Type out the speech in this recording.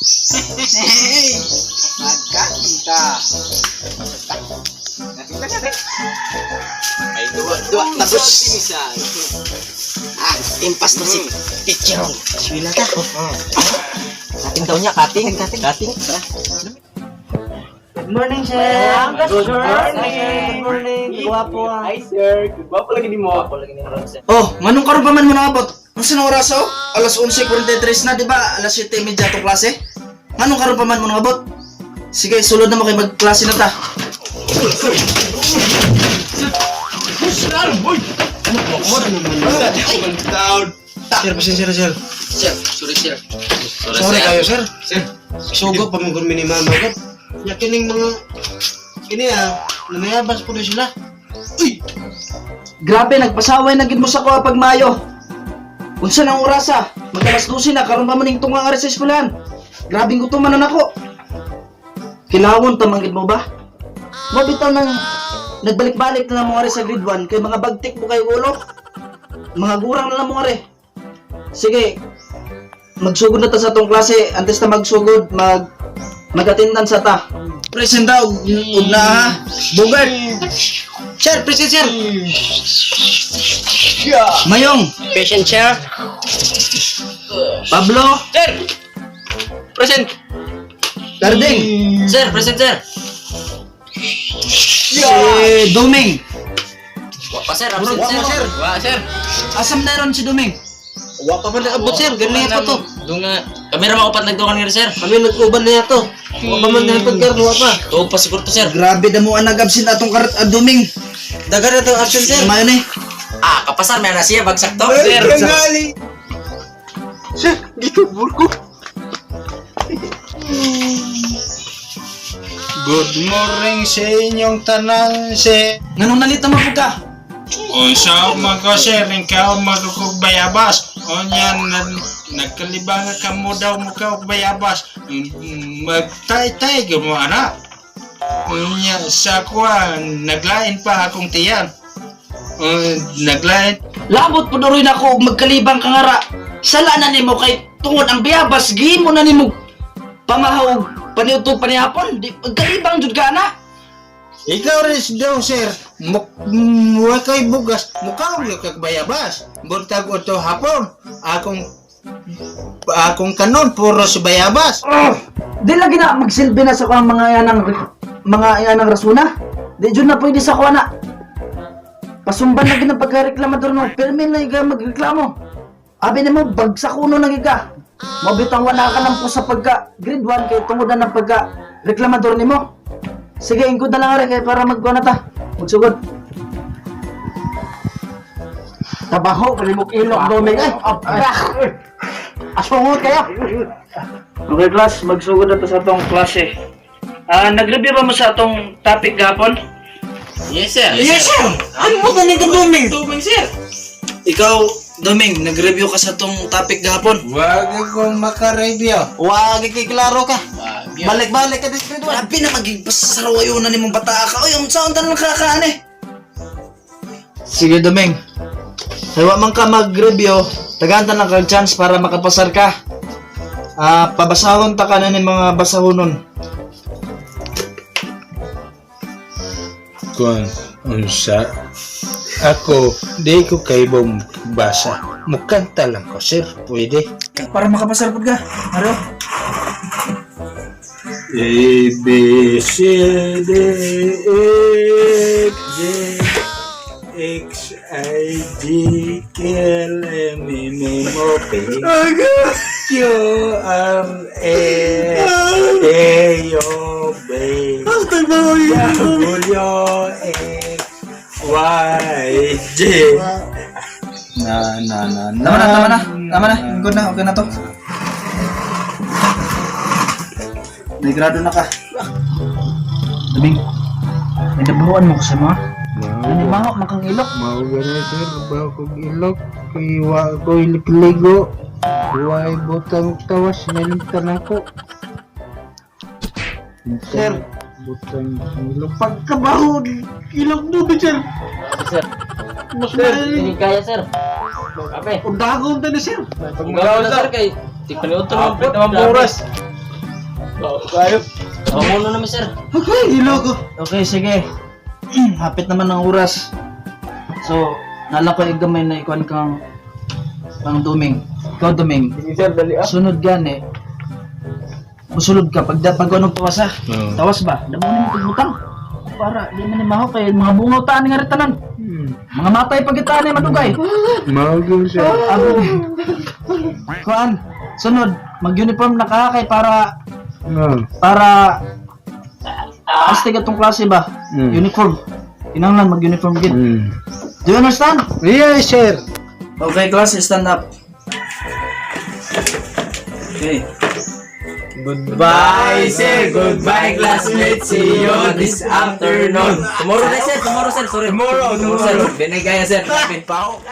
Hey, magkakita. Ay, dua, tapos. Impas to si Pichon. Sila ka. Kating daw niya, kating. Good morning, sir. Good morning. Good morning. Guwapo ah. Hi, sir. Gwapo lagi ni mo. Gwapo lagi ni mo, sir. Oh, manong karon pa man mo nakabot? Unsa na oras oh? Alas 11:43 na, di ba? Alas 7:30 to klase. Manong karon pa man mo nakabot? Sige, sulod na mo kay magklase na ta. Sir, pasensya na, sir. Sir, sorry, sir. Sorry kayo, sir. Sir. Sugo pa mong gurmi ni mama ko. Yakining mga... Kini nanayabas po na sila. Uy! Grabe, nagpasaway na gid mo sa ko pag Mayo. Unsa nang orasa? Mag-alas 12 na, karon pa man ning tungang ari sa eskwelahan. Grabe gutuman na nako. Kilawon ta manggid mo ba? Mo bitaw nang nagbalik-balik na lang mo ari sa grade 1 kay mga bagtik mo kayo ulo. Mga gurang na lang mo ari. Sige. Magsugod na ta sa atong klase, antes na magsugod, mag-attendance sa ta. Present daw, ug na ha. Bugart. Sir, present sir. Mayong, Patient, sir. Pablo, Sir. Present. Garding, Sir, present, sir. si Duming. Wapa, sir. Absent, Wapa, sir. sir. Wa, sir. Asam na ron si Duming. Wa pa man naabot, sir. Ganun na to. Dunga. Kamera makupat nagtungan nga, sir. Kami nag-uban na yato. Wa pa man naabot, sir. Wa pa. Tuog pa siguro to, sir. Grabe na mo ang nag-absent atong Duming. Dagan na itong absent, sir. Mayo ni. Ah, kapasar, may na siya. Bagsak to, Sir, sir. kangali. Sir, dito burko. Good morning sa inyong tanan, sir. Nganong nalita mo po ka? Unsa man ko sir, ikaw magkukbayabas. Onyan, nagkalibangan ka mo daw mo ka bayabas. Magtay-tay ka mo anak. Unya, sa kuwan, naglain pa akong tiyan. Naglain. Labot po na rin ako ug magkalibang kangara. Sala na nimo kay tungod ang biyabas, gihin mo na nimo pamahaw paniutog panihapon. Di magkalibang jud ka na. Ikaw rin daw, sir. Muwa kay bugas. Mukha mo kag bayabas. Buntag o to hapon. Akong kanon, puro sa bayabas. Di lagi na magsilbi na sa kuang mga yanang rasuna. Di jud na pwede sa kuha na. Pasumban na ginang pagkareklamador no. Permin na iga magreklamo. Abi na mo, bagsak uno na giga. Mabitang wala ka lang po sa pagka grade 1 kay tungod na ng pagka reklamador nimo. Sige, ingkod na lang rin kay para magkuha na ta. Magsugod. Tabaho, kalimok ilok doming ay. Asungot kayo. Okay class, magsugod na ta sa atong klase. Nag-review ba mo sa atong topic gapon? Yes, sir. Yes, sir! Ano mo ganito, Doming? Tuming, sir. Ikaw, Doming, nag-review ka sa atong topic gapon. Wag akong makareview. Wag ikiklaro ka. Wag. Balik-balik ka din sa grade 1. Grabe na maging pasarawayo na nimong bata ka. Uy, ang sound na nakakaan eh. Sige, Doming. Hawa man ka mag-review, tagaan ta ng kag chance para makapasar ka. Pabasahon ta ka na ng mga basahonon. Kung unsa. Ako, di ko kaibong basa. Mukanta lang ko, sir. Pwede. Para makapasar po ka. Ano? A, B, C, D, E, F, G, X, I, G, K, L, M, N, O, P, Q, R, S, T, U, V, W, X, Y, Z. Tama na. Good na, okay na to. May grado na ka. Doming, may nabuhuan mo ko sa mga. Ano mga makang ilok? Mau gani sir, bawa ko ilok, iwa ko ilik-ligo, huwag butang tawas, nalimtan ako. Sir. Butang ilok. Pagkabaho, ilok mo ba, sir? Sir. Mas Sir, mahal. hindi kaya, sir. Kape. Ang dagong na, sir. Ikaw na, sir, kay... Di paniutol mo. Apit naman buras. Mamuno naman, sir. Okay, iloko. Okay, sige. Hapit naman ang oras. So, nala ko gamay na ikuan kang duming. Ikaw duming. Sunod gani. Musulod ka pag anong tawas ha. Tawas ba? Damo ni pagbutang. Para di man maho kay mga bungaw taan nga retanan. Mga matay pagitaan ni madugay. Mago sir. Kuan, sunod mag-uniform na ka kay para astig atong klase ba? Uniform. Kinahanglan mag-uniform gid. Do you understand? Yes sir. Okay, class, stand up. Okay. Goodbye, sir. Goodbye, classmates. See you this afternoon. Tomorrow na, sir. Tomorrow, sir. Sorry. Tomorrow, sir. Binigay, sir. Pin pao.